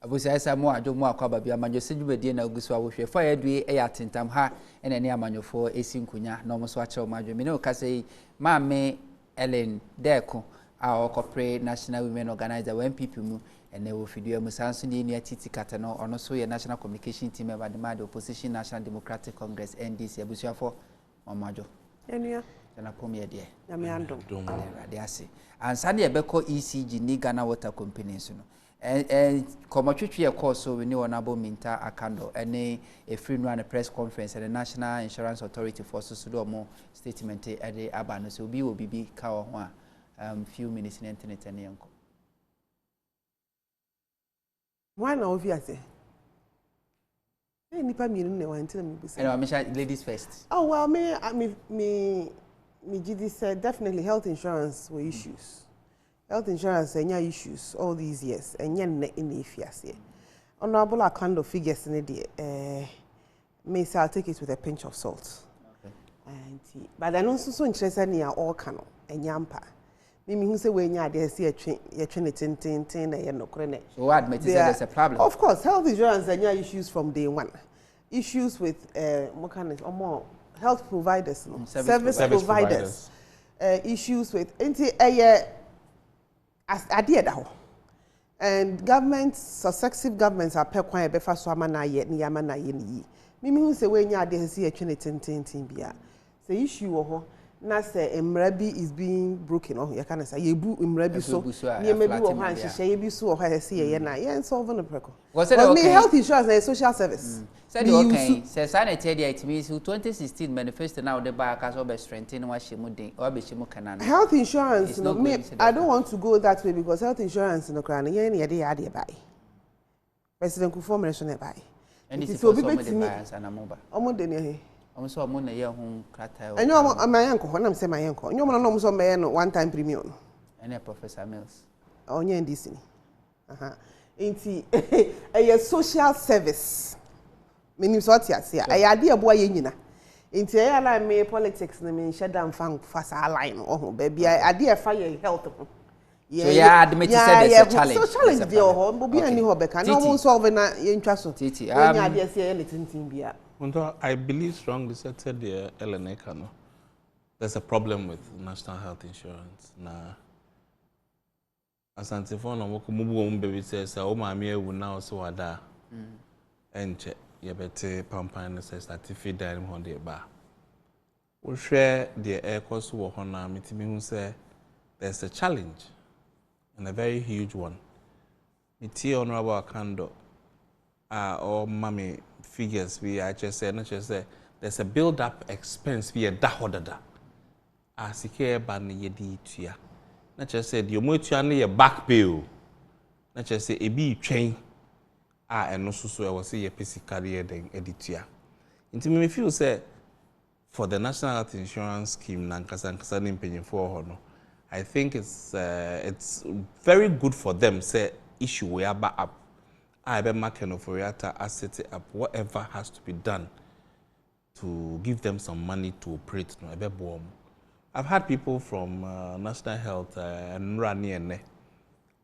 abusa esa mo adwo mo akwa bia Amanyosem dwumadi na ogusu awohwe fa yadue e atentam ha ene ne amanyofo esi nkunya na omo so akyerɛ mo adwo me ne okasɛ maame Ellen Daaku a okopre National Women Organizer NPP mu ene wo fidua mu sanso ne nia titi Cartenor ono so ye National Communication Team member the Opposition National Democratic Congress NDC abusuafo mamadwo enua na pomye de na me andom de ase ansa ne ebekɔ ECG ni Ghana Water Company so no komotwetwe course we ni Honorable Minta Akando ene a free no press conference at the National Insurance Authority for so do mo statement e de aba no so obi obibi ka ho a few minutes in internet ene yanko why na obvious nipa mi ne wan tina mi bisa anyway me ladies first. Oh well, me GD said definitely health insurance were issues. Health insurance enya issues all these years enya ne in ifiase. Honorable Akando figures in the may say I'll take it with a pinch of salt. Okay. But I know so interested in all cano enyampa. Mimi who say we nya dey see a train tin na ye no krene. So what admit there's a problem? Of course, health insurance enya issues from day one. Issues with more health providers, no? service providers. Issues with and governments, successive governments are pekwan befa so ama na ye ni ama na ye ni. Mimi hu se we nya dey see a tin bia. Say issue ho na say emrabi is being broken oh you can say yebu emrabi so ni maybe wo han hihye ye bi so wo ha se ye na ye solve no preko. Me health insurance na social service. Said okay say sanitary it means 2016 manifesto now the back as obe strengthen wa shemu den obe shemu kanana. Health insurance no me I don't want to go that way because health insurance no kran ye na ye dey ade buy. President Kufuor mention e buy. And it's so be betimi anamomba. Omo de ne so mo na ye hu krata. Enyo amayanko ho na me say mayanko. Enyo mo no so me no one time premium. Ene Professor Mills. Onye ndisi ni. Aha. Enti a social service. Menim so ati ase a ya de ebo aye nyina. Enti ya la me politics na me shut down fa sa line oh baby ade e fa ye health. So yeah, admit said there's a challenge. So challenge there ho obi ani ho beka na mo solve na ye ntwa so. Titi. Anya ade ase ye letintin bia. I believe strongly said the LNA no. There's a problem with national health insurance. Na asante for no mo mubu baby says o ma me ewu na so wada. Enche ye bete pampan say certificate dan ho de ba. We share the air course wo ho na metimi hu say there's a challenge and a very huge one. Miti Honorable Akando or mommy figures we I just say not just say there's a build up expense we a dahodada asike ba ne yedi tua not just say the motua na ye back bill not just say e bi twen eno so e was say ye physically den editua nti me feel say for the national health insurance scheme na nkasa ne mpanyimfo ho no I think it's very good for them say issue we are up I be marking of Oriata set it up whatever has to be done to give them some money to operate no ebe bom. I've had people from National Health and Rani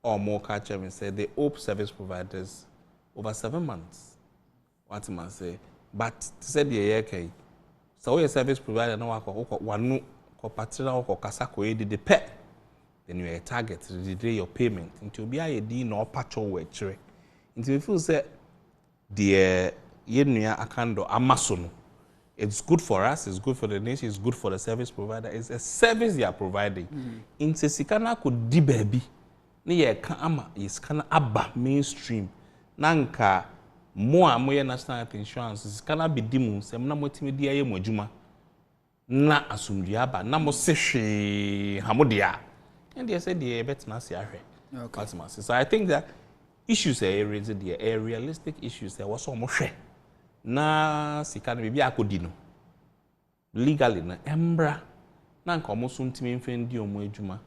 or more catch them and say they owe service providers over 7 months. What man say but said the year okay so your service provider no wanu ko patira ko kasa ko edi de pe then you target to delay your payment into be a di no patcho we chere. Until we feel say the yenua Akando amaso no it's good for us, it's good for the nation, it's good for the service provider. It's a service they are providing. In Sesikana could di baby ne ye ka ama is kana aba mainstream nanka mo moye national health insurance is kana be dimu sem na motimi dia ye modjuma na asumdua aba na mo sehwe hamodia and they said the betna se ahwe. Okay. So I think that issues are raised there, realistic issues there was almost share. Na sikana bibi akodi no. Legally na embra na nka omo so ntimi mfendi omo adwuma.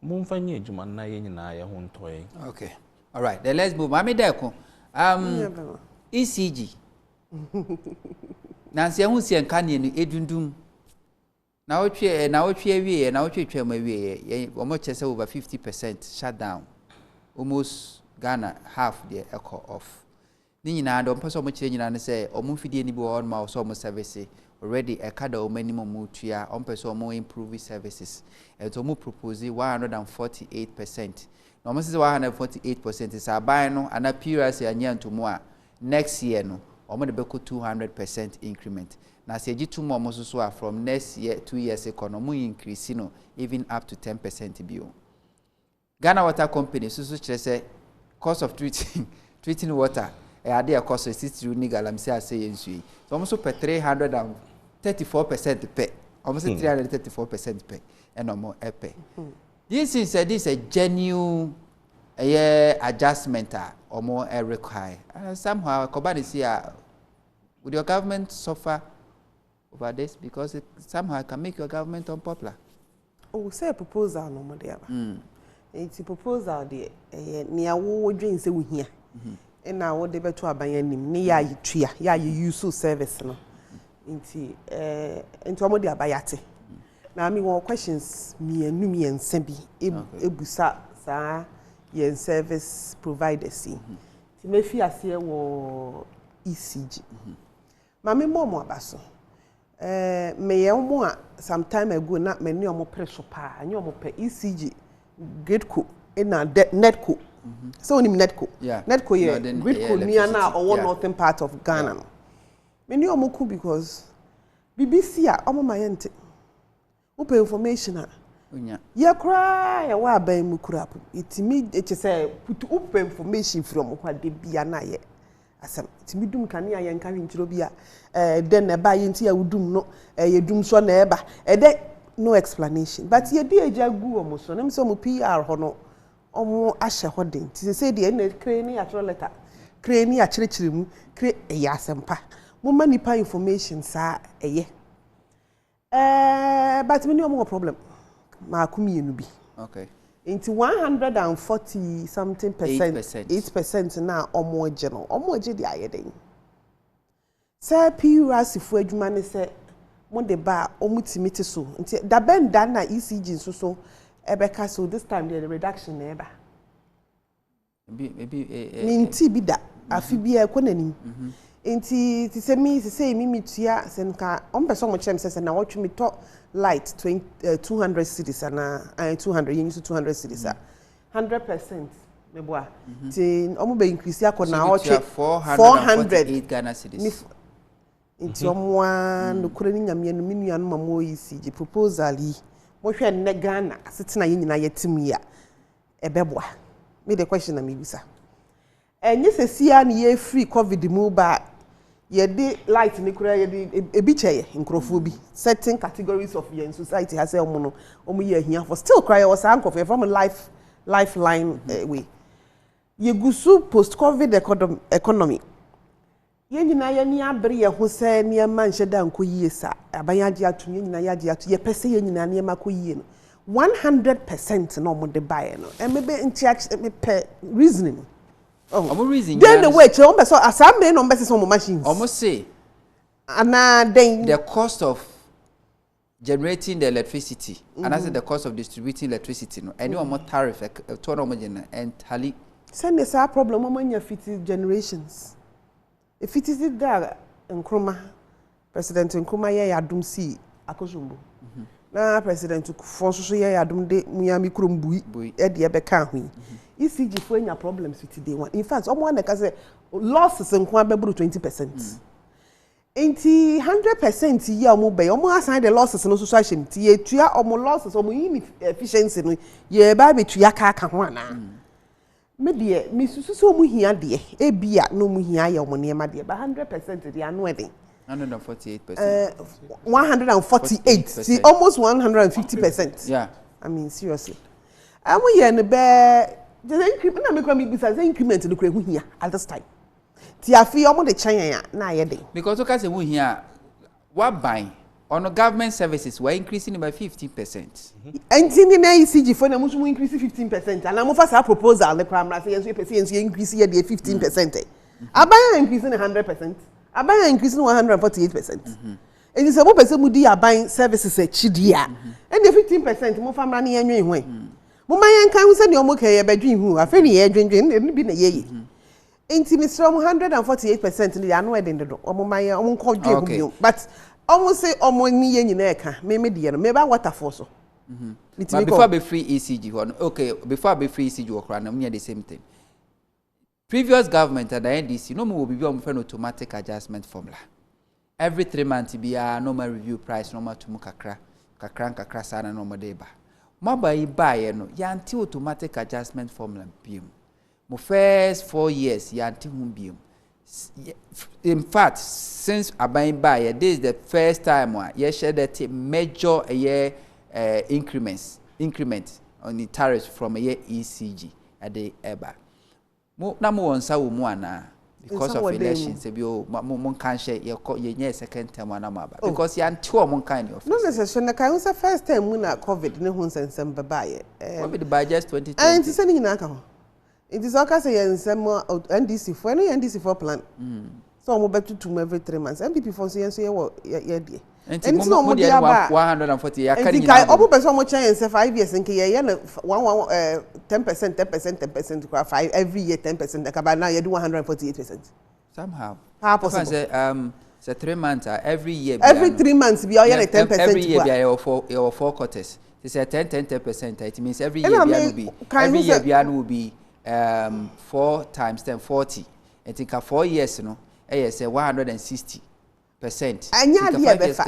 Mo mfanye adwuma na ye nyina ye ho ntoye. Okay. All right. Then let's move. Mami Daaku. ECG. Nansi ehun si enka ne no edundum. Na otwe wie na otwe twema wie. Omo chese over 50% shut down. Almost Ghana half the echo off. Ni nyina do mpeso mo kire nyina ne say omo fidie ni bi wo on ma so mo service already e kada o minimum mo tua on peso mo improve services e to mo propose 148%. No mo say 148% is aban no ana period say anya ntomo a next year no omo de beko 200% increment. Na say gi 2 mo so from next year 2 years economy increase no even up to 10% bio. Ghana Water Company so kire say cost of treating water ade cost 63 ni galamsi ase yensu. So almost per 334% pay. Almost 334% pay. And no more pay. This is a genuine adjustment or more require. And somehow Kobani see would your government suffer over this because somehow it can make your government unpopular. Oh, say a proposal no more there. It's a proposal there. Near wo dream say we here. And now what they better aban nim ne ya yitua ya use service no nti into amode abayate na me one questions me ensa bi ebusa sa yen service providers ti me fi ase wo ECG ma me mo abaso me ye mo a some time ago na me ne omo pre so pa anya omo pe ECG gateco na netco. So only netco. Netco here, gridco near now or northern part of Ghana. Many omoku because BBC omo mayente. Upe information ya cry ya wa ban mu kurapu. It me it say put up information from what de bia na ye. Asem it me dum kan ya nka hwintiro bia den na ba ye nti ya udum no ye dum so na eba de no explanation but ye di eja gu omo so nem so mo PR ho no omo ahye hodin ti say de na kreni ya tro letter kreni ya kirikirimu kre ya asempa mo manipa information sa eye but me ni omo problem ma akumi enu bi okay into 140 something percent 8% na omo eje no omo eje di ayeden say PUR sifu adwuma ne say mo de ba omutimiti so nti da benda na ECG so ebeka so this time the reduction na eba maybe minti bi da afi bi e konanim nti ti se mi mitua senka on person mo chem se na watchumi to light 200 cedis na 200 yin so 200 cedis 100% meboa ti omo be increase akona watch 408 Ghana cedis nti omwa no kura ni nyame no menua no mamo ECG proposal yi mo hwe ne Ghana asetena ye nyina yetim ya ebeboa me the question na me bisa enye sesia na ye free covid mu ba ye de light ni kura ye de ebi cheye nkrofo bi certain categories of your society has omo no omo ye ahia for still cry was ankrofo from lifeline way ye gusu post covid economy ye nyina ye ni abre ye ho se ne ma nhye da nko yie sa abayaje atu ye nyina yaje atu ye pese ye nyina ne ma ko yie no 100% no mo de bae no e mebe ntia me pe reasoning omo reason then the way che o be so asame no be so mo machines omo say ana then the cost of generating the electricity and that's the cost of distributing electricity no any omo tariff to no mo gena entirely send this a problem omo nya fit generations. If it is there, Nkrumah, President Nkrumah ye adum si akosumbo. Na President Fonso ye adum de muyami krombu e de beka hu. ECG fo nya problems with day one. In fact, omo na ka say losses nko abeburu 20%. Enti 100% ye omo be omo assign the losses no so ahyem ti ye tua omo losses omo inefficiency no ye ba be tua ka ho ana. Me de me susu so mu hia de e bia no mu hia ye omo ne ma de ba 100% de anu eden 148%. 148 see almost 150%. Yeah, I mean seriously amu ye ne be the increment na me kwa me bisa the increment no kura hu hia at this time ti afi omo de chan ya na ye de because you can say we here what buying on government services we're increasing by 15%. Enti na ECG for na musu increase 15% and am for sa proposal the primary say yenso pese yenso increase ye de 15%. Abaya increase na 100%. Abaya increase na 148%. Enti se mo pese mu di aban services e chidia. And the 15% mo famra na yenwe hwen. Mama yan kan hu se ne omo kay bedwin hu afi ne ye dwendwen ne bi na ye enti mi strom 148% ne ya no eden do omo man yan omo ko dwe hu bi but omo se omo ni ye nyina e ka me de ye no me ba waterfall so but before be free ECG okay before be free ECG okra na me the same thing previous government at the NDC no mo be on automatic adjustment formula every 3 months bia normal review price normal to kakra sana normal dey ba mobile buy no yanti automatic adjustment formula biom mo first 4 years yanti hum biom in fact since aban buy this is the first time you share that major increment on the tariff from a ECG at the eba mo na mo wonsa wo mu ana because of elections ebi o mo kan share ye second term ana maba because ya nti o mo kan in office no necessarily na kan say first time mu na covid ne hu nsensem baba ye covid by just 2020 and say ni na ka ho it is okay say nsem NDC for any NDC for plan so mo betu to every 3 months MPP for say ye wo ye de and mo dey 140 ya kan ni na obo person mo chen say 5 years nke ye na 10% kwa 5 every year 10% ka ba now you do 148% somehow how possible say 3 months every year every 3 months be you 10% every year be your 4 quarters they say 10% it means every year will be 4 times 10 40 and think 4 years no say 160%. Anya dia be fa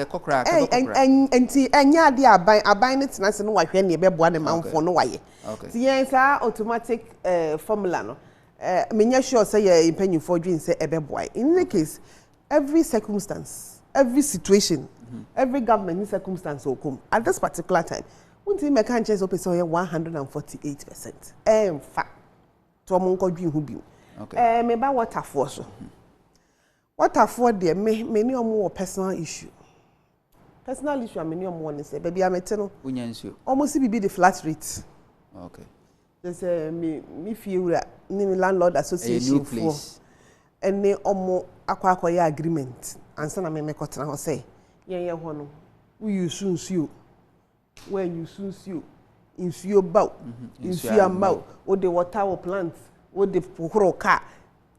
enti anya dia aban ne tena se no wahwe ne be boa ne manfo no waye ti yen sa automatic formula no menya sure say ye impanyufo dwin say e be boa in the case every circumstance every situation every government circumstance will come at this particular time until me kan chance open say 148% in fact to mo nko dwin hu bi me ba waterfall so waterfall there many omo personal issue many omo one say baby amete no unyansuo almost be the flat rate okay there's me feel ni landlord association for any omo akwa agreement ansa na me kotena ho say yen ho no we use nsuo when you nsuo nsuo baw nsuo amaw o the water plant o the pokoro car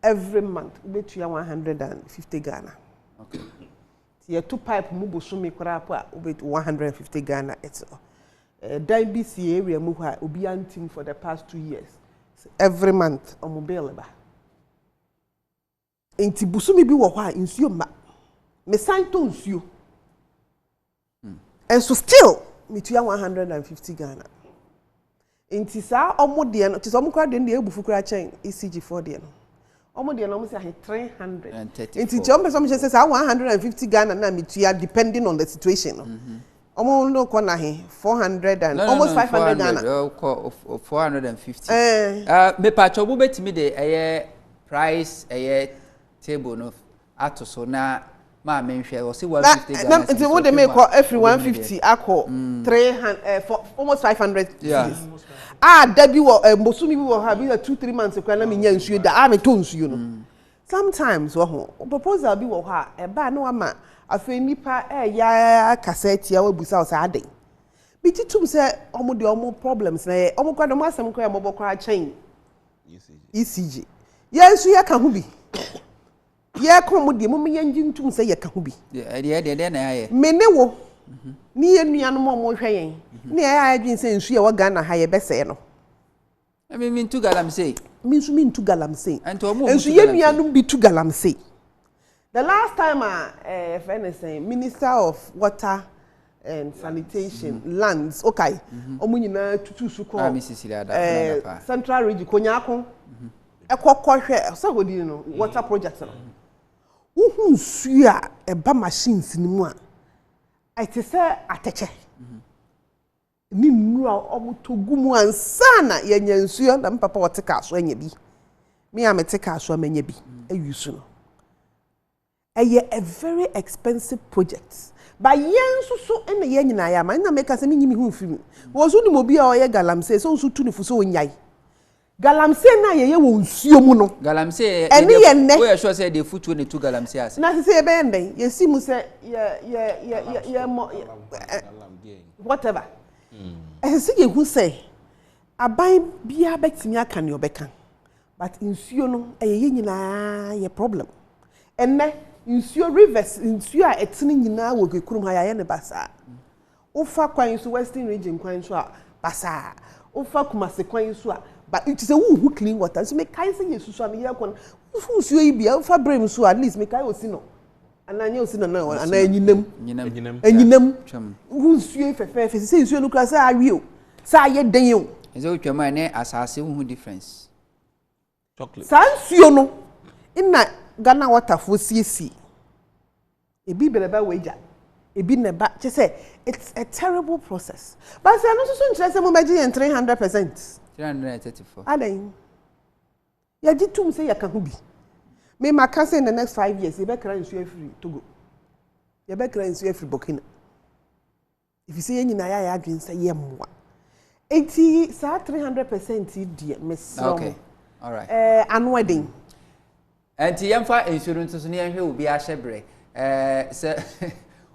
every month we bet 150 Ghana. Okay. Your 2 pipe mubo sumi kora po we bet 150 Ghana it's DBC area mu ha obi antim for the past 2 years. Every month on mobile ba. Enti busumi bi wo ha nsuo ma. Me santo nsuo. And so still me 150 Ghana. Enti sa omo de no ti so omo kora de ebufu kora chen ECG for de no. Omo de no say 300 enti chom person say 150 Ghana na mitua depending on the situation no omo no ko na he 400 and almost 500 Ghana 450 me pa chobu betimi de price table no ato so na ma menhwe o say 150 Ghana enti wo de me ko every 150 akọ 300 for almost 500 dabi wo mbosumi bi wo ha bi 2-3 months kwa na me nya nsuo da me to nsuo no sometimes wo ho proposal bi wo ha ba na wa ma afa nipa ya cassette ya wabusa o sa aden bi titum se omo de omo problems na omo kwa no asem kwa mo bokwa chain ECG ya nsuo ya ka ho bi ye komo de mo yanji ntum se ye ka ho bi de na ya me ne wo ni enuanu mo hweyen ni ya adwin se nsu ye wo Ghana ha ye bese no me ntu galamsey me nsu me ntu galamsey anto mo nsu ye nuanu bi tu galamsey the last time Minister of Water and Sanitation lands okay omo nyina tutu su ko Central Region Konyako ekokọ hwe so hodi no water project no uhu nsu a eba machines ni mu a ite se ateche ni nnu a omotogumu ansana yenya nsuo na mpapa woteka aso anya bi me am teka aso amanya bi ayusu no eye a very expensive project ba yensu so ena ye nyina ya ma na meka se menyimi hu film wo so ni mobi a oye galamse so nsu tu ni fu so onyai galamse na ye wo nsuo mu no galamse we are sure say the foot 22 galamse as na se be ndai ye simu se ye whatever se ye hu say aban bia betimi aka ne obeka but nsuo no eye nyina ye problem enne nsuo rivers nsuo a etene nyina wo kekurum ha ya ne basa ufa kwan so western region kwan so a basa ufa kumase kwan so a but it is a who clean water so make kai say yesusu am ye kon ufu nsuo yi bia ufa brem so at least make kai osi no ananye osi no na ana anyinam ufu nsuo fefe say nsuo no kra say awie o say ye den o eze otwama ne asase hu difference chocolate sansuo no ina Ghana water for CC ebi beleba wager ebi neba che say it's a terrible process but say no so interest mo meji 300% 334 adan ya jitum say ya ka hu bi me maka say in the next 5 years e be kra nsuo free Togo ye be kra nsuo free Burkina if you say nyina ya adwen say ye mwa 80 sa 300% die mesro okay all right anwedin anti yamfa insurance so ne yanhwe obi a hyebre se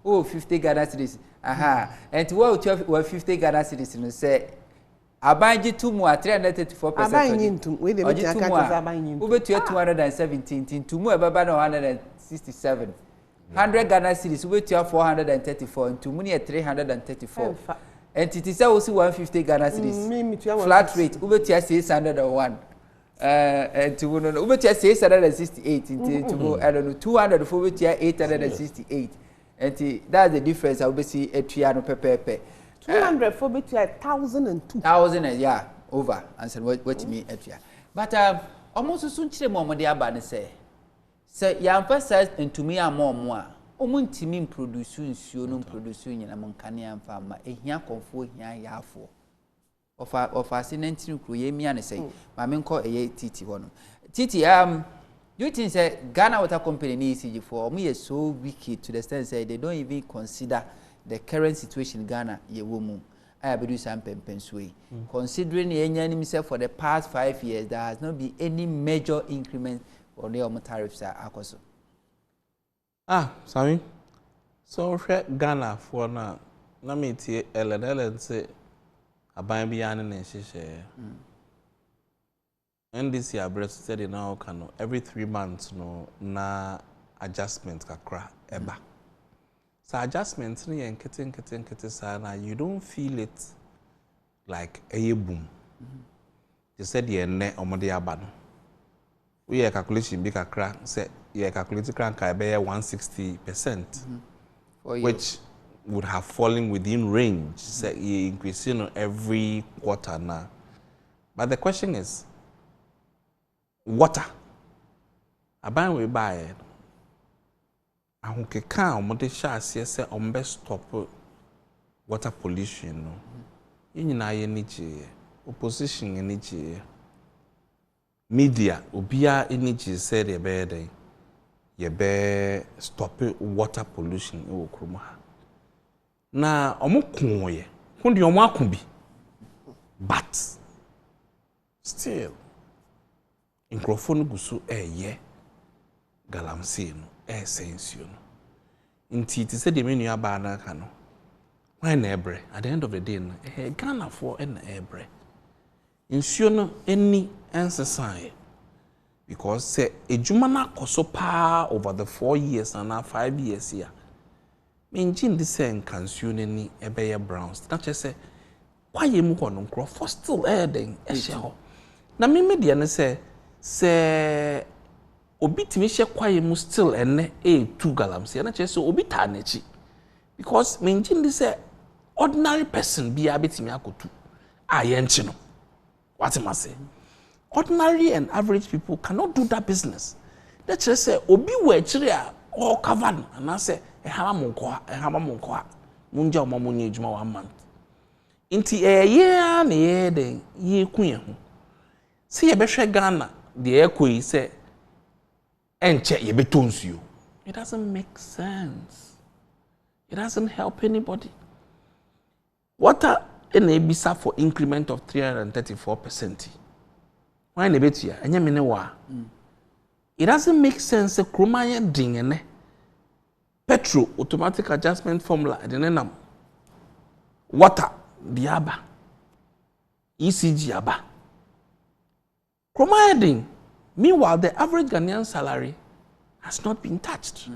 oh 50 Ghana cedis aha anti wo 50 Ghana cedis no se abanji tumu a 334% abanji ntum we dey make aka kasa abanji ntum obetu 217 tumu e baba na 167 100 Ghana cedis obetu 434 tumu ne 334 entity say osi 150 Ghana cedis flat rate obetu 601 to no we tell 668 into I don't know 200 for we tell 868 and that's the difference I will see a triano pepe 200 for we tell 1002 1000 yeah over answer what me etria but almost soon chire mo de aba ne say ya emphasize into me am a omuntimi produce nsuo no produce nyina mo nkane amfa ma ehia konfo ehia yaafo of accident kru ye mi an say ma me nko eye titi ho no titi you think say Ghana Water Company ni ECG for me is so wicked to the extent say they don't even consider the current situation in Ghana ye wo mu I bedu some pempenswe considering enya say for the past 5 years there has not been any major increment on the tariffs akoso Sami so Ghana for na me tie Ellen say aban bi yan na hihye NDC abreast said now can every 3 months no na adjustment kakra eba so adjustment ni en kete sana you don't feel it like a boom you said ye ne omode aba no we calculation bi kakra say ye calculate kran ka be 160% which would have fallen within range, say increasing every quarter now. But the question is, water. Aban we buy it. Ahunke kan omo de sha ase say ombe stop water pollution no. Yina ye ni je, opposition ni je. Media obia ni je say the be den. Ye be stop water pollution e wo kroma. Na omo kunye hundi omo akumbi but still microphone gusu ye galamsey no sensio no nti ti se de menu aba na aka no why na ebre at the end of the day no Ghana for na ebre nsuo no eni ensesan because say ejuma na koso pa over the 4 years and 5 years here Menjin the same canción ni ebeye browns. Na che say why you mu kono nkro for still den ehye ho. Na me media ne say obi timi hye kwaye mu still ene two galamsey. Na che say obi ta na chi. Because menjin the say ordinary person bia betimi akotu aye nchi no. What am I say? Ordinary and average people cannot do that business. Na che say obi we chire a all covered and I say ehama monko munja o mamunye ejuma 1 month inti ye na ye den ye kuye ho se ye behwe Ghana de ekoi se enche ye betonsuo it doesn't make sense, it doesn't help anybody. Water in ebisa for increment of 334%. Why na betia enye me ne wa it doesn't make sense kromanye dingene petrol automatic adjustment formula denenam water diaba ECG aba. Providing, meanwhile, the average Ghanaian salary has not been touched.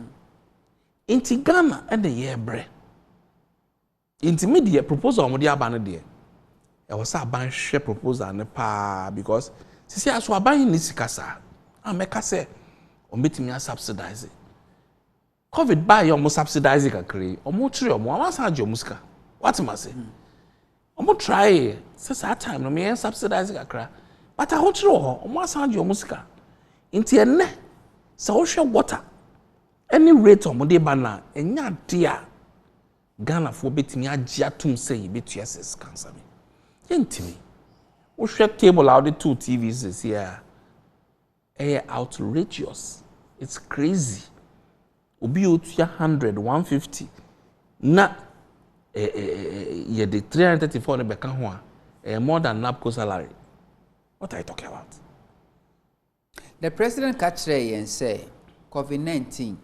Inti Ghana and the year bre. Intermediate proposal on the abane there. I was a ban share proposal ne pa because see as we ban ni sikasa. Ameka say o metimi subsidize it. COVID buy you subsidize kakre. Omo tire omo awansa age omo sika. What am I say? Omo try say that time no me subsidize kakra. But I want to know omo asan age omo sika. Inti enne say o hwe water. Any rate omo de bana enya dia Ghana for betimi age atum say betu SS cancer me. Yentimi. O hwe table out the two TVs here. Outrageous. It's crazy. Obi otua 100, 150. Na ye the 334 ne beka ho a more than NAPCO salary. What are you talking about? The president catch and say COVID-19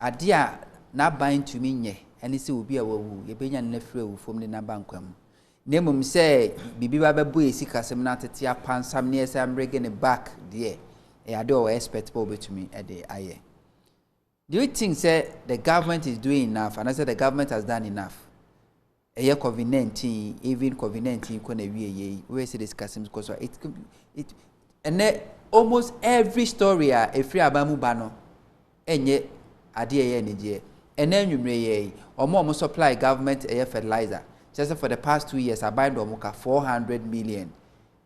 adia na ban to me nye and it will be a wu ye benya ne frɛ from the nabankwam. Nemum say bibi ba bebu esikasem na tetia pansam ne esam bringing it back there. I do expect people to me at the aye. Do you think say the government is doing enough? And I said the government has done enough. A year COVID-19, even COVID-19 kone we where say this customs because it and then almost every story a free abamu bano enye adie ye nije. And then you may or supply government a fertilizer. Just for the past 2 years, I buy domoka 400 million.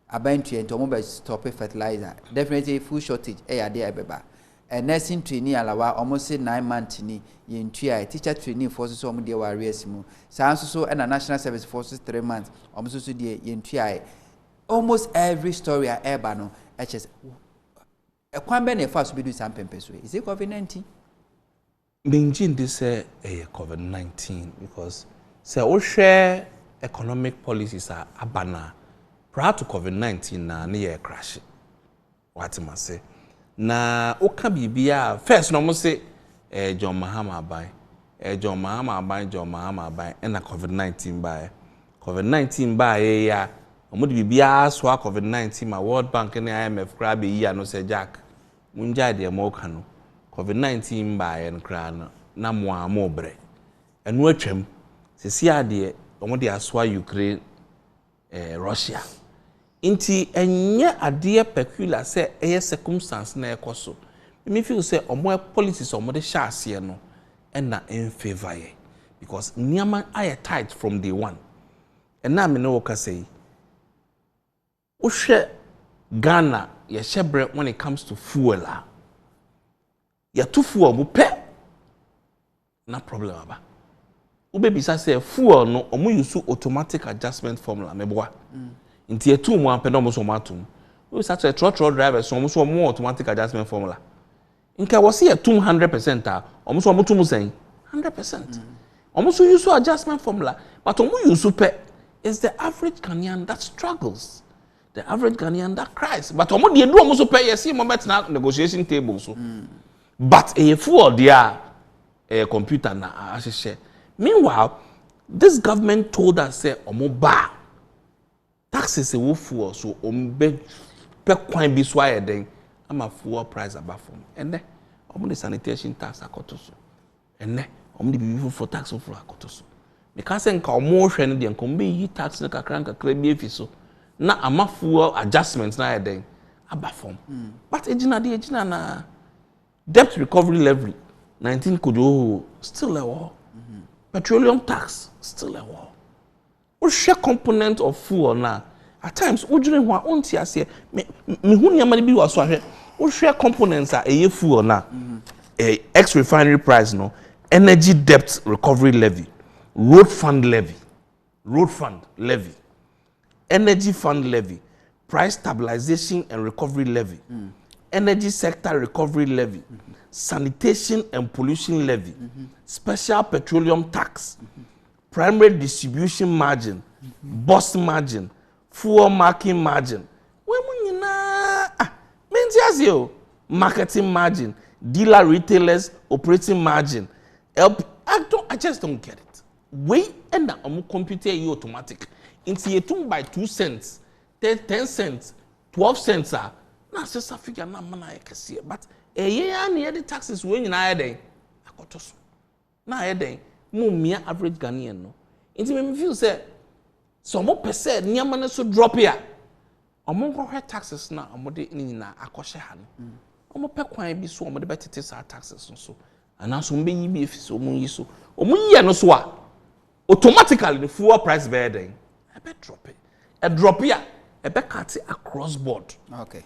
I buy to mobile stop fertilizer. Definitely food shortage. There beba. A nursing trainee alawa almost 9 months ni yin teacher trainee forces some dear warriors mu. So and a national service forces 3 months. Almost so dear yin almost every story I ever know. HS. A quambene first be do some pempeswe. Is it COVID-19? Minjin this COVID-19 because we share economic policies are abana. Prior to COVID-19 na near crash. What am I say? Na oka bibia first no mo say John Mahama buy. John Mahama buy and na COVID-19 buy. COVID-19 buy ya omo bibia so COVID-19 ma World Bank and IMF grab ya no say Jack. Munja de mo kanu. COVID-19 buy and kra na mo amobre. Enu atwam sisi ade omo de aswa Ukraine Russia. Inti enye ade peculiar say eye circumstance na ekoso. Me feel say omo policies omo de sha ase no na in favor ye because niama aye tight from day one. And na me no ka say o hwe Ghana ye shebre when it comes to fuel la. Ya tu fuel mu pe na problem aba. Baby say fuel no omo use automatic adjustment formula meboa nti etu mu apɛ no mo so matum we start to trotro drivers so mo automatic adjustment formula nka wo se etum 100% a omo so motum sen 100% omo so use adjustment formula but omo use pe is the average Ghanaian that struggles, the average Ghanaian that cries, but omo de do omo so pe yes mo bet na negotiation table so but e fuel dia computer na ahye. Meanwhile, this government told us say omo ba taxes e wo fuel so ombe pe kwan bi so ayeden ama fuel price above from ene omo the sanitation tax akoto so ene omo the bibi for tax for akoto so because say nka omo hwe ne de nka ombe yi tax ne kakra bi efi so na ama fuel adjustments na ayeden above from but ejina na debt recovery level 19 could still a war. Petroleum tax still a war. We share component of fuel now. At times, we during one on tia say me hu nyama bi wa so ahwe. We share components are a fuel now. Ex refinery price no, energy debt recovery levy, road fund levy, energy fund levy, price stabilization and recovery levy, energy sector recovery levy, sanitation and pollution levy, special petroleum tax, primary distribution margin, bus margin, fuel marking margin. Marketing margin, dealer retailers operating margin. I just don't get it. Wait and I'm computer you automatic. Into yetum by 2 cents, 10 cents, 12 cents na sesa figure na mana ekese but ya na the taxes we nyina yeden akoto so na yeden mo mia average Ghanaian no nti me feel say so mo pese niam na so drop here omo nkwohwe taxes na omo de nyina akɔhye ha no omo pe kwan bi so omo de betete sa taxes so ana so mbe yi bi efisi omo yi so omo yi no so a automatically the fuel price be den e be drop it a drop here e be cut across board. Okay,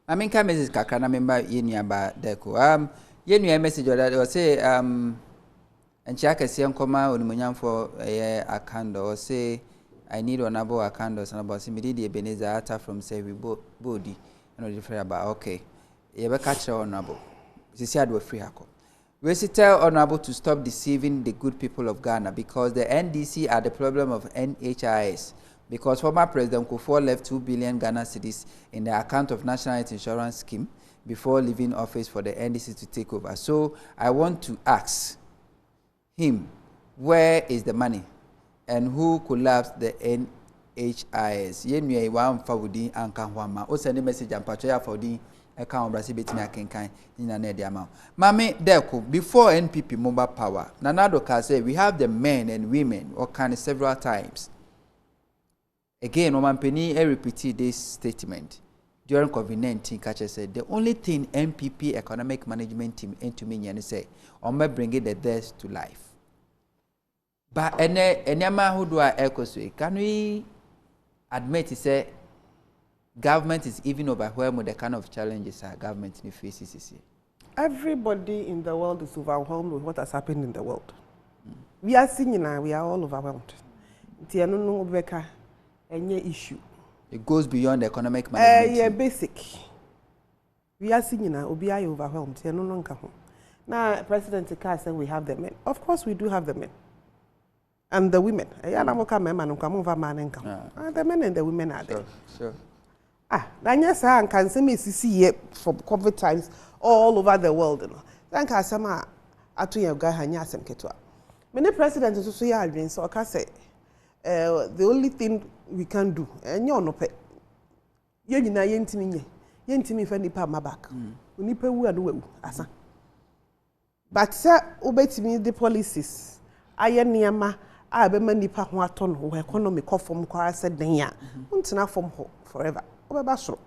I mean can message kakra na member yenu aba Daaku yenu message or say enchi akese nkoma onimunyamfo akando or say I need honorable accounts and about Simidi Ebenezer Atta from Sevi Bodi and different about okay. You ever catch honorable. This year we free hako. We tell honorable to stop deceiving the good people of Ghana because the NDC are the problem of NHIS. Because former President Kufuor left 2 billion Ghana cedis in the account of National Health Insurance Scheme before leaving office for the NDC to take over. So I want to ask him, where is the money? And who collapsed the NHIS? Yenye one fawudi anka hwama. O send a message and patroya fawudi account brasi betimi akenkan ina na dia ma. Mame Daaku, before NPP mobile power, Nanado can say we have the men and women or kind of several times. Again, Oman Penny repeated this statement during COVID-19. Catcher said the only thing NPP economic management team into me and say, "Ome bringing the death to life." But anyama who do I can we admit to say government is even overwhelmed with the kind of challenges our government faces? Everybody in the world is overwhelmed with what has happened in the world. We are seeing now, we are all overwhelmed. It's any issue. It goes beyond the economic management. Yeah, basic. We are seeing now, we are overwhelmed. Now, President Carr said we have the men. Of course, we do have the men. And the women. The men and the women are there. Sure. Yes, I can see from COVID times all over the world. Thank you, Sama. Many presidents also say, so I can say, the only thing we can do, and you're not pay. You're not yentimi for nipa mabak. Nipa wu adu asa. But sir, obey the policies. Ayeniyama. Be nipa ho ato no economy kofom kwa se den ya untena fom ho forever obeba soro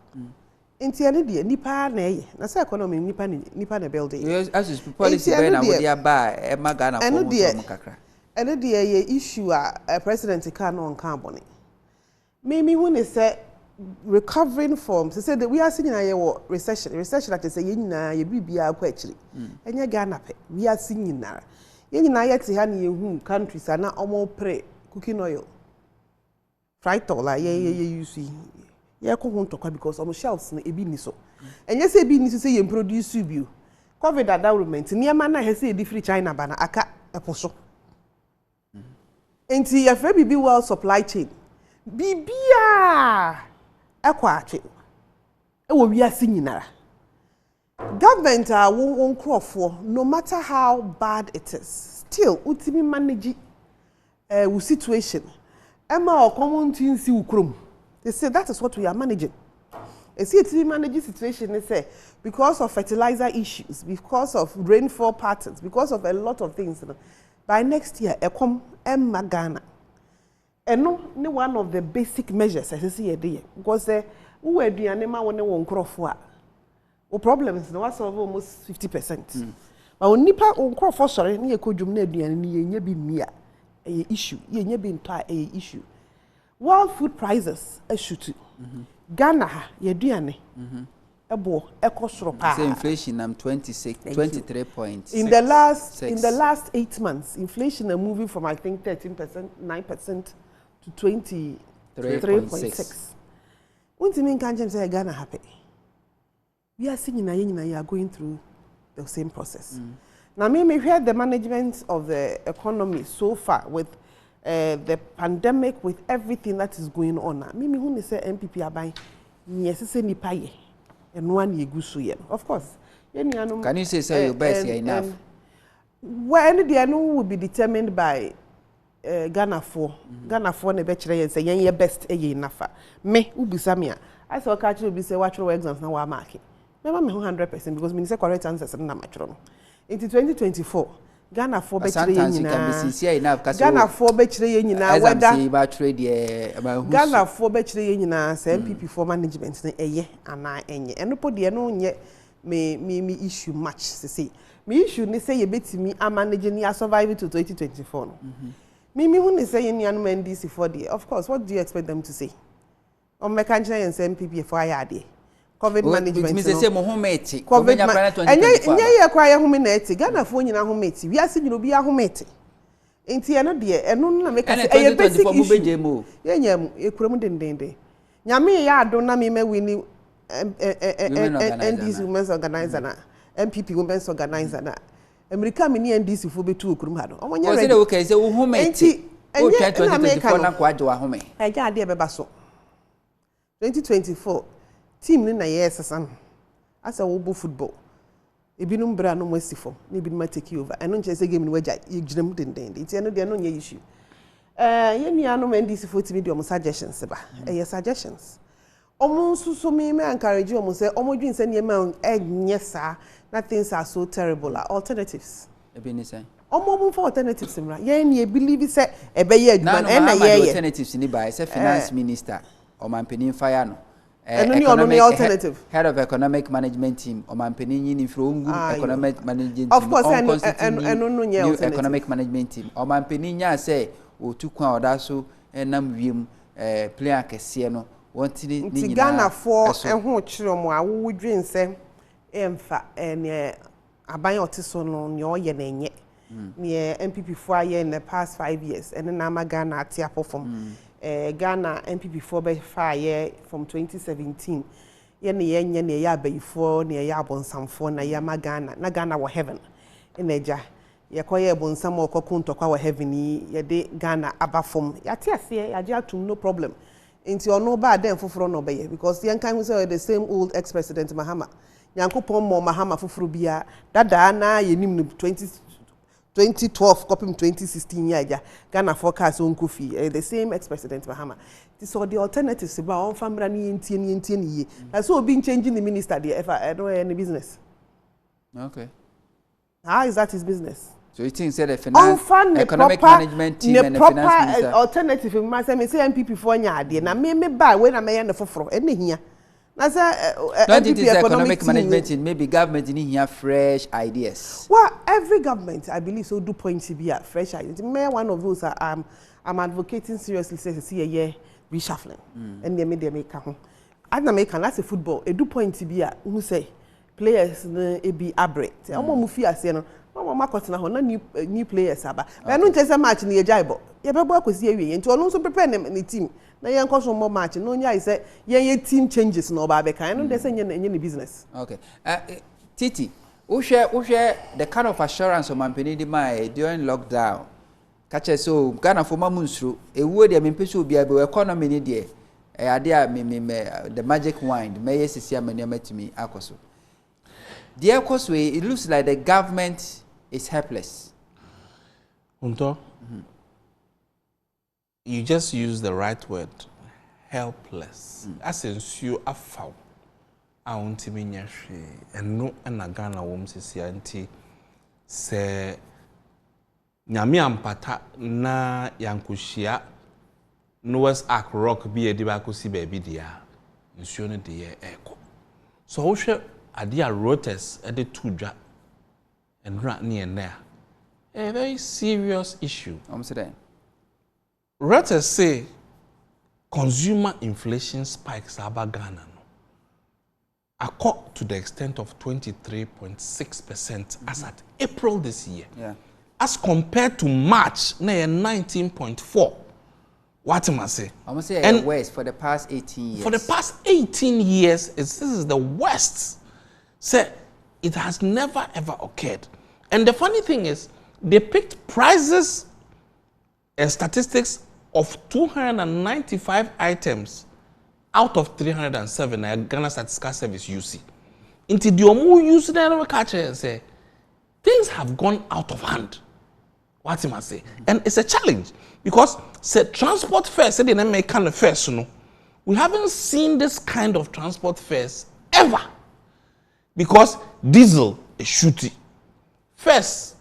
enti ene de nipa na eye na se economy nipa na building yes as policy be na wo dia ba e maga na fom so kakra ene de ye issue a president Carr no nka abone me hu ne se recovering from say that we are seeing a recession that is say nyina ye bibia akwa akiri enye Ghana pe we are seeing na Yena yeti ha ni yehu countries ana omo pre cooking oil. Fried oil ye use ye ko ho ntokwa because omo shelves na ebi ni so. Enye se ebi ni so say ye produce bio. COVID adawment niema na he say e di free China ba na aka eposo. Enti ye fe bibi well supply chain. Bibia ekwa atwe. E wo wiase nyinara. Government won crofo no matter how bad it is still ultimately manage situation ema common things ukrom they say that is what we are managing ultimately manage situation they say because of fertilizer issues because of rainfall patterns because of a lot of things by next year ekom emma Ghana eno ne one of the basic measures as see here because who aduane ma won won crofo a o problems no was almost 50%. But when nipa on crop for sorry na yekodwum na aduane ni yenye bi mia a issue yenye bi nta a issue. World food prices a shoot. Ghana ye aduane. Ebo ekosoro pa. Say inflation 23.6. In the last 8 months inflation are moving from I think 13%, 9% to 23.6. Untimi nkan say Ghana happy. We are seeing you are going through the same process. Now, me hear the management of the economy so far with the pandemic, with everything that is going on. Now, me who say MPP are buying, yes, say ni paye, and one ye gusuye. Of course, can you say so? Your best here enough. When the annual will be determined by Ghana for ne be kire yen say yen ye best eye nafa me ubisa me I say ka kire obi say wa kire exams na wa mark never me 100% because me say correct answers na ma kire no into 2024 Ghana for be kire yen nyina Ghana for be kire yen nyina whether Ghana for be kire yen nyina say MPP for management na eye ana enye eno po de no nye me issue match say me issue ni say ye betimi a manage ni a survive to 2024 no Mimi who say in Yan NDC for the of course, what do you expect them to say? On Mekancha and MPP for IAD. COVID management. Mr. Say Mohometi. COVID and ye acquire humanity. Ghana phone in a hometi. We are seeing you be a hometi. Ain't here no dear, and no make a basic issue. Yam, a crumden dende. Yami ya don't me winning NDC women's organizer, MPP women's organizer. America mini NDC fo betu okurum ha do omonya ready o say wo hometi o 2024 na kwa jo ahome e ja ade beba so 2024 team ni na yesesa asa wo bo football ebinum bra no masifo na ebinum take over eno nche say game ni waja yigirem dendende ti eno de no nya issue ye nua no NDC fo ti video suggestions ba suggestions omo susu me encourage omo say omo dwin say niam enye sa that things are so terrible alternatives ebini say omo for alternatives mra ye na believe say ebe ye aduma na ye alternatives ni by say finance minister o mampeni fire no alternative head of economic management team o mampeni nyini from economic management team of course and no new economic management team o mampeni nya say o tukwa oda so enam wiem player kese no want ni nyina Ghana for ehun kire mo awu dwin say emfa ne aban otiso no ne oye na enye ne MPP for aye in the past 5 years and na ma Ghana atia perform Ghana MPP for be fire from 2017 ye ne yenye ne ya abayifo ne ya abonsamfo na ya ma Ghana na Ghana wo heaven eneja ye koye bonsam okokuntokwa wo heaven ye de Ghana abafom ya tie ase ya je atum no problem into no bad then foforo no be because yen kan say the same old ex-president Mahama Yankopon mo Mahama foforo bia dada na yenim no 2012 copy 2016 year Ghana forecast on Kofi the same ex-president Mahama this all the alternatives about on family ni ntie ye na so obi changing the minister there if I don't any business. Okay, how is that his business? So you think say the finance economic management team and the finance minister alternative me say MPP for nya ade na me buy when na me na foforo ene hia na say MPP economic management team maybe government need here fresh ideas. Well, every government I believe so do point to be a fresh ideas. Me one of those I'm advocating seriously say see a year reshuffling and they make ho adna make can that's football e do point to be a who say players na e be abre omo mu fi ase no mama makotena ho na new players aba but no nche say match na ye jaibo ye bebo akosi ewie nti onu so prepare ne team na ye nkoso mo match no nya say ye team changes no ba be kan no dey say nye business. Okay, Titi wo hwe the kind of assurance o mampeni di mai during lockdown kache so Ghana for mamunsuro ewuo de mempese obi abe economy ni de ade a the magic wand me yesisi amani amatimi akoso. Dear Cosway, it looks like the government is helpless. Unto, you just use the right word, helpless. As in, you are foul. I want to be near and no, and a Ghana woman says, Auntie, say, Nyami ampata na yankushia, Noah's Ark rock be a debacusi baby dear, ensure the echo. So, how shall Adia rotas at the two drop and right near there. A very serious issue. I'm saying. Rotas say consumer inflation spikes about Ghana. According to the extent of 23.6% as at April this year. Yeah. As compared to March, near 19.4. What am I say? I'm going to say worst for the past 18 years. For the past 18 years, this is the worst. Say, it has never ever occurred. And the funny thing is, they picked prices and statistics of 295 items out of 307 Ghana Statistical Service UC. Into the omu use the catch and say, things have gone out of hand. What am I say? And it's a challenge because say transport fares, say they make kind of fares, no. We haven't seen this kind of transport fares ever because diesel is shooty. First,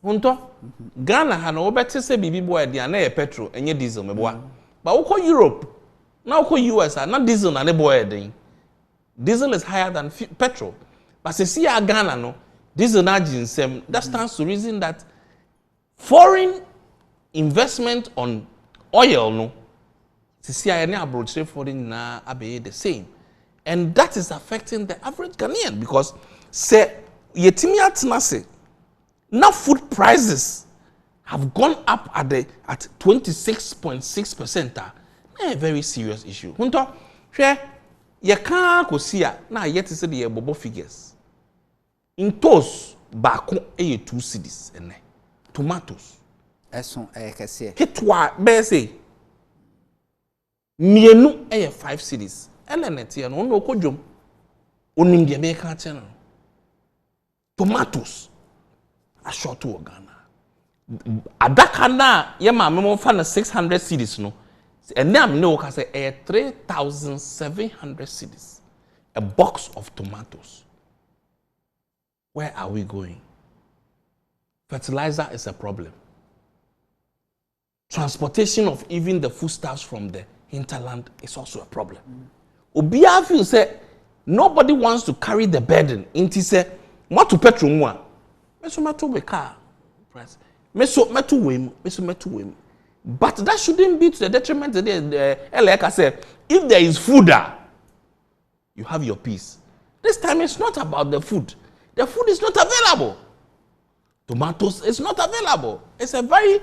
Ghana had no better say bibi boy the petrol and diesel me boy. But we call Europe, now call US are not diesel and boy thing. Diesel is higher than petrol. But see Ghana no diesel na ginsem. That stands to reason that foreign investment on oil no see any abroad foreign na abe the same. And that is affecting the average Ghanaian because say yetimi atna say now food prices have gone up at 26.6%. A very serious issue. Hunto, share ye can't go see now yet to say the bobo figures. In toast, Daaku 2 cedis and tomatoes. Eson kase. Ketwa be say mienu 5 cedis. Elenet and no kojum. Onim de be ka channel. Tomatoes are short to Ghana. Adaka na ye ma me mo fa na 600 cedis no. And now no can say 3,700 cedis. A box of tomatoes. Where are we going? Fertilizer is a problem. Transportation of even the foodstuffs from the hinterland is also a problem. Obia feel say nobody wants to carry the burden. Inti say what to petrol mo. Meso meto be car price. Meso meto wem. But that shouldn't be to the detriment of like I said, if there is food, you have your peace. This time it's not about the food. The food is not available. Tomatoes is not available. It's a very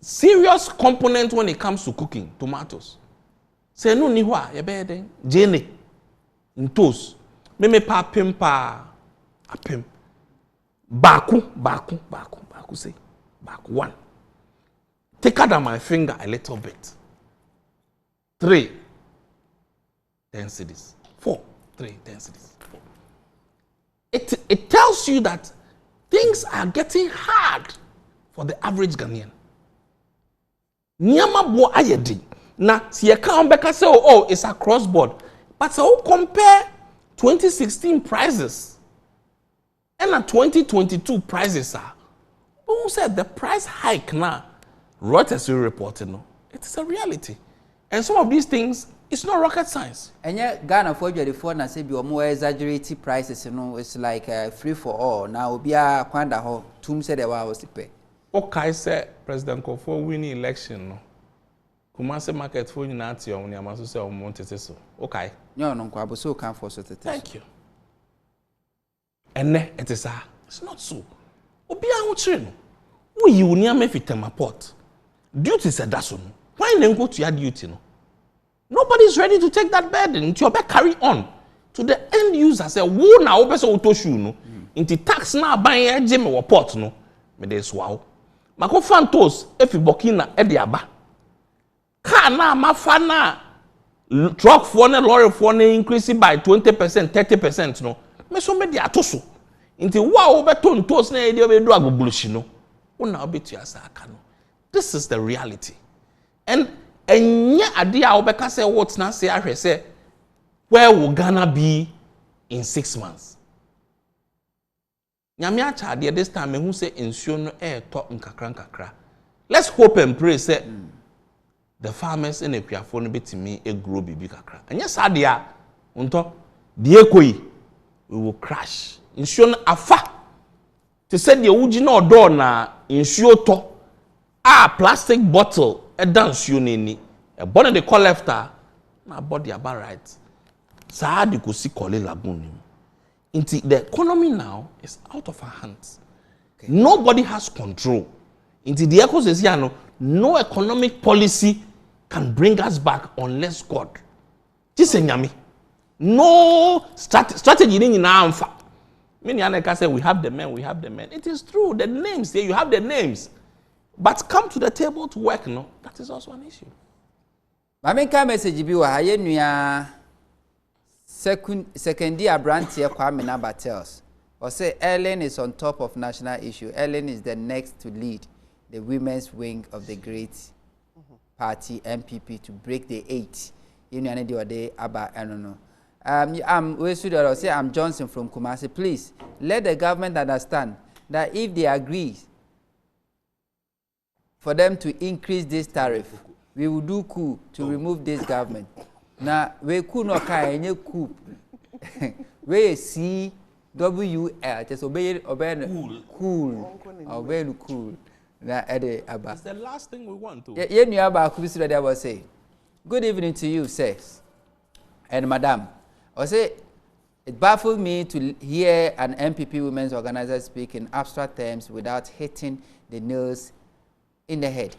serious component when it comes to cooking. Tomatoes. Say no niwa yebede jene ntos meme pa pim pa apim baku say baku 1 thicker than my finger a little bit 3 densities 4 3 densities 4 it tells you that things are getting hard for the average Ghanaian. Nyama bo ayedi na si ye kan beka say oh it's across board, but so compare 2016 prices and 2022 prices are who said the price hike now Reuters will report no it is a reality, and some of these things it's not rocket science. And yet Ghana for the phone and say be more exaggerated prices, you know, it's like free for all. Now be a kwanda ho tum said the was to pay. Okay, say President Kofo winning election no. Kumase market for you not your money, I'm say on Monteso. Okay. No, kwabo so can for so. Thank you. And it is it's not so. Obi a uchre no. We you near me fitema port. Duty said that's no. Why then go to your duty no? Nobody is ready to take that burden. To carry on to the end user. Say, who now open so auto shoe no? Into tax now buying a gym or port no? Me de swao. Mako fantos if you bokina ediaba. Car na mafana truck for ne lorry for ne increasing by 20%, 30% no. Me so me de atoso. Into wow beton toast na edi obe do agbogbulushi no. Una obe to asaka no. This is the reality. And nya ade a obeka say what na say ahwe say where will Ghana be in 6 months? Nyame acha ade this time who say ensuo no to nkakra. Let's hope and pray say the farmers in Epiafo no betimi e grow bibi kakra. Anya sad ya unto die koi we will crash. Ensuo no afa to say the uji na odo na ensuo to plastic bottle a dance you nini a bonnet they call after na body about right. Sa di ko si kole lagoon. The economy now is out of our hands. Okay. Nobody has control. Into the echo says here no economic policy can bring us back unless God. This is no strategy in Amfa. Many others say we have the men. It is true. The names there, you have the names. But come to the table to work, no? That is also an issue. I mean, can message be wa haye nua second year brand here Kwame Naba tells. Or say Ellen is on top of national issue. Ellen is the next to lead the women's wing of the great party MPP to break the 8. You know, they about I don't know. I'm Johnson from Kumasi. Please let the government understand that if they agree for them to increase this tariff, we will do coup to remove this government. Now we could not kind of coup. We CWL just obey cool. It's the last thing we want to. Yeah, was say, good evening to you, sirs and madam. I say, it baffled me to hear an MPP women's organizer speak in abstract terms without hitting the nails in the head.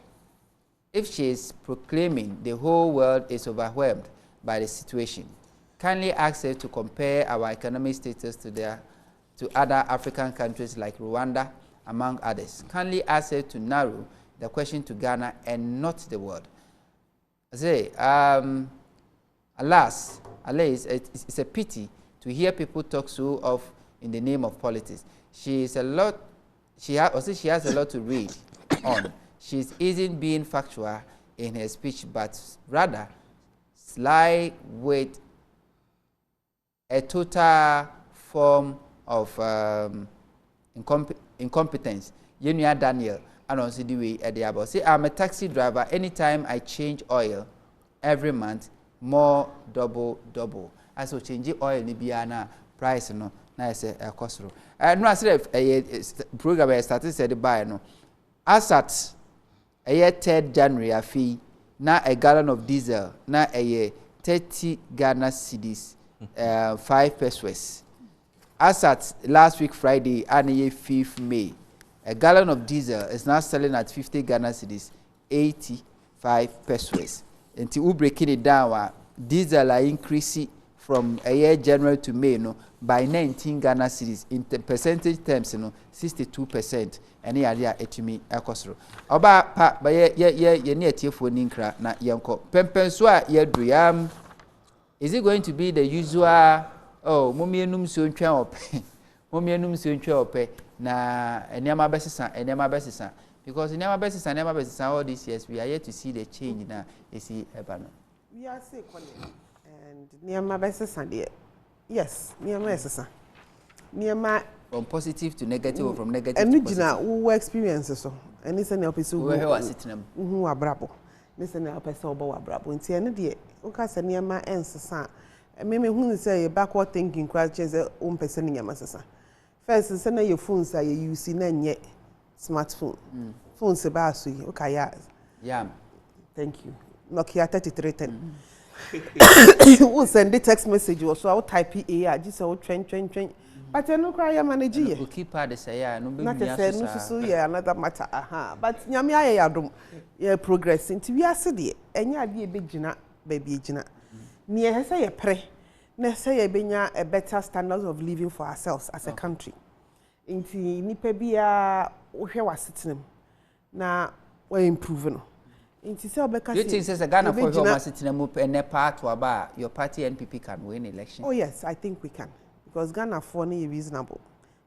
If she is proclaiming the whole world is overwhelmed by the situation, kindly ask her to compare our economic status to other African countries like Rwanda, among others. Kindly ask her to narrow the question to Ghana and not the world. I say, alas, it's a pity to hear people talk so of in the name of politics. She has a lot to read on. She isn't being factual in her speech, but rather sly with a total form of incompetence. Yenya Daniel, and also the way at the about. Say, I'm a taxi driver. Anytime I change oil, every month, more double. As so change oil, nibiana price no. Na say a cost. No, I said a program I started said buy no. As at a year 3rd January a fee na a gallon of diesel na a year 30 Ghana cedis 5 pesos. As at last week Friday and a year 5th May, a gallon of diesel is now selling at 50 Ghana cedis 85 pesos. Until we breaking it down, diesel are increasing from a year January to May no by 19 Ghana cedis in percentage terms 62%. Any idea etimi ekosoro oba pa ba ye ne atiefo ni nkra na yenko pempenso a ye duyam. Is it going to be the usual momienum so ntwa ope momienum so ntwa ope na enema besesa because enema besesa all these years we are yet to see the change na esi eba no we are say and enema besesa there. Yes, enema besesa enema from positive to negative or from negative to positive. And we experience so. And it's an episode who are sitting who are brabo. This an episode about brabo. And see, and the okay, near my answer. And maybe who say backward thinking questions own person in your master. First, send your phones are you see none yet smartphone. Phones about so okay, yeah. Thank you. Nokia 3310. Who send the text message or so I'll type it just so train. But I no cry manage ye. We keep her the say no be not say no so yeah another matter but nyame aye yadom ye progress into we ase de enya ade e begina baby gina ne ye say ye pre na say ye benya a better standards of living for ourselves as a country into nipa bia wo hwe wasetenem na we improve no into say obeka say you think say Ghana for hwe wasetenem ene part to aba your party NPP can win election? Oh yes, I think we can. Because Ghana for is reasonable.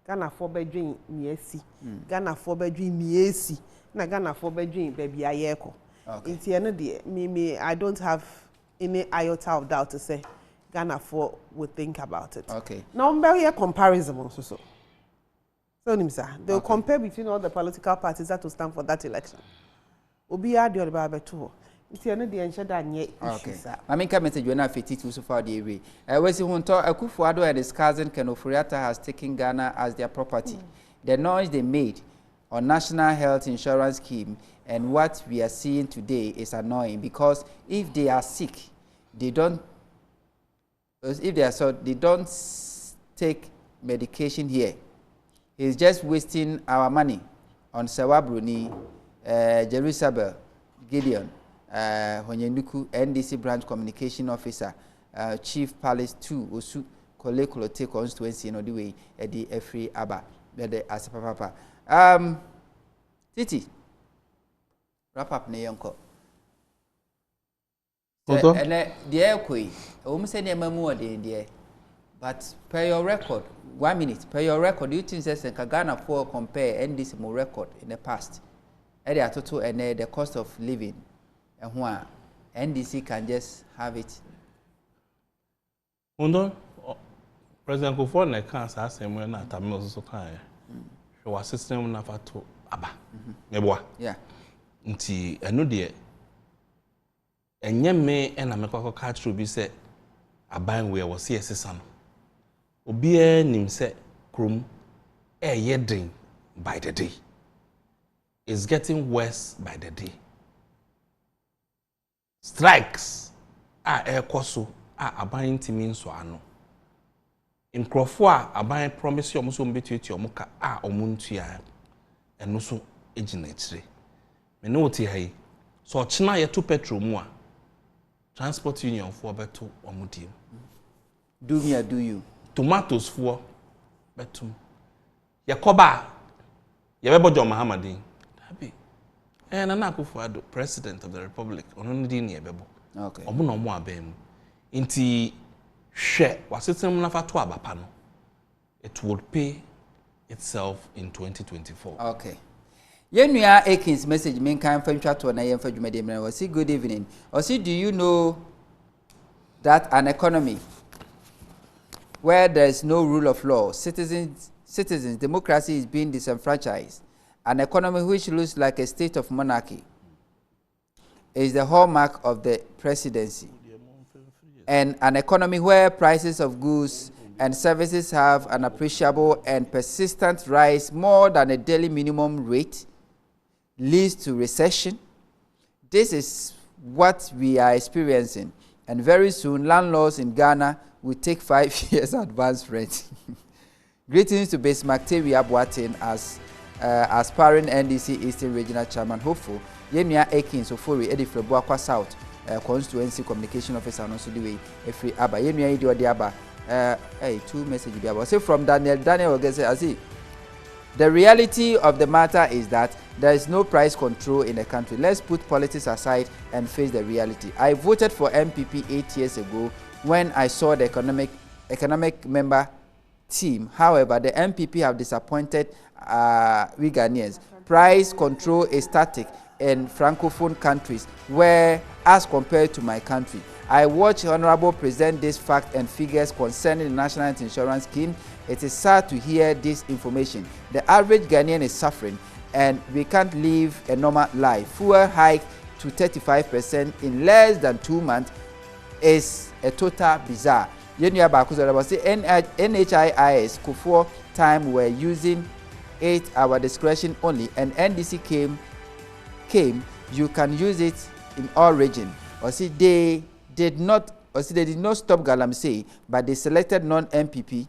Ghana for bedroom miesi. Ghana for bedroom miesi. Na Ghana for bedroom baby ayeko. Okay. It's the day. Me, I don't have any iota of doubt to say Ghana for would think about it. Okay. Now, very a comparison also. So Nimsa, they'll compare between all the political parties that will stand for that election. Obi adi or too. Okay. I mean, come message you na fiti so far the way. We see Hunto Akufo-Addo and his cousin Ken Ofori-Atta has taken Ghana as their property. The noise they made on National Health Insurance Scheme and what we are seeing today is annoying because if they are sick, they don't. If they are so, they don't take medication here. He's just wasting our money on Sawabruni, Jerusalem, Gideon. Honyenuku NDC branch communication officer Chief Palace 2 Osu Kolekolote constituency no the way the every aba the as papa Titi wrap up ne yonko and the airquay almost any memo there but per your record 1 minute per your record you think says Ghana for compare NDC more record in the past area atoto and the cost of living and who NDC can just have it. Undo President Kufuor na kan sa asem na tamil so kan e wa system na fato aba meboa yeah nti eno de enye me na mekwa ka true bi se aban we wo se esesa no obi nim se krom yedin by the day. It's getting worse by the day. Strikes are ekoso aban ntimi nso ano. Nkrofo aban promise you so mbetuetu omuka omuntua eno so ejina kire. Me no ti hai. So china ye to petrol mu a transport union for beto omudim. Do me or do you? Tomatoes for betum. Yakoba yebebo Muhammadin. Abi. Nana Akufo-Addo, President of the Republic, ono ndi ne yebebo. Okay. Omo no mo abem. Nti hwe wasetsem na fato abapa no. It would pay itself in 2024. Okay. Yenua Akins message me kan fa ntwa to na yemfa dwumade mena was good evening. Or see, do you know that an economy where there is no rule of law, citizens, democracy is being disenfranchised, an economy which looks like a state of monarchy is the hallmark of the presidency, and an economy where prices of goods and services have an appreciable and persistent rise more than a daily minimum rate leads to recession. This is what we are experiencing, and very soon landlords in Ghana will take 5 years advance rent. Greetings to Base Macteria Boatin as aspiring NDC Eastern Regional Chairman hopeful. Yenua Akins Ofori Edifre Boakwa South Constituency Communication Officer and also the way free Aba. Yenua Idi Odi Aba. Two messages be about. Say from Daniel Ogese, I see. The reality of the matter is that there is no price control in the country. Let's put politics aside and face the reality. I voted for MPP 8 years ago when I saw the economic member team. However, the MPP have disappointed we Ghanaians. Price control is static in francophone countries, where as compared to my country. I watch Honorable present this fact and figures concerning the National Health Insurance Scheme. It is sad to hear this information. The average Ghanaian is suffering and we can't live a normal life. Fuel hike to 35% in less than 2 months is a total bizarre. Yenua Bakuzara say NHIS Kufuor time were using 8 hour discretion only, and NDC came. You can use it in all region. Or see they did not stop Galamsey, but they selected non-MPP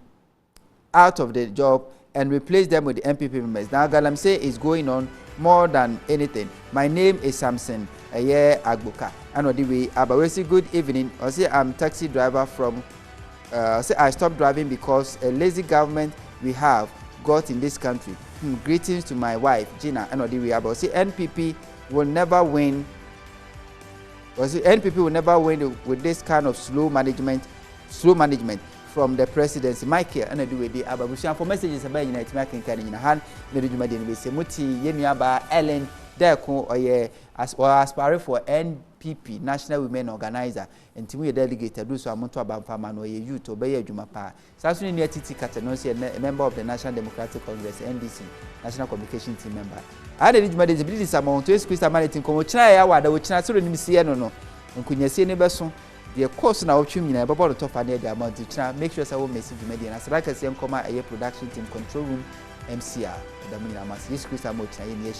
out of the job and replaced them with the MPP members. Now Galamsey is going on more than anything. My name is Samson Agboka. And the way Abawesi, good evening. I say I'm taxi driver from say I stopped driving because a lazy government we have got in this country. Greetings to my wife Gina. And the way about say NPP will never win. NPP will never win with this kind of slow management from the presidency. Mike here and the way the Ababusian for messages about United American Canadian hand. The Jumadin will say Muti Yenuaba Ellen Daaku or aspiring for NPP National Women Organizer and to me delegate do so amonto abamfama no ye youth obey adwumapa. Sasu ni Tetteh Cartenor, a member of the National Democratic Congress NDC National Communication Team member. I did my disability amount to squeeze a managing como china wada which natural in no nkunyesi ne beso the course na otwum na about the top and the amount to make sure say message media as like say come a production team control room MCR the mina mas squeeze amount na ye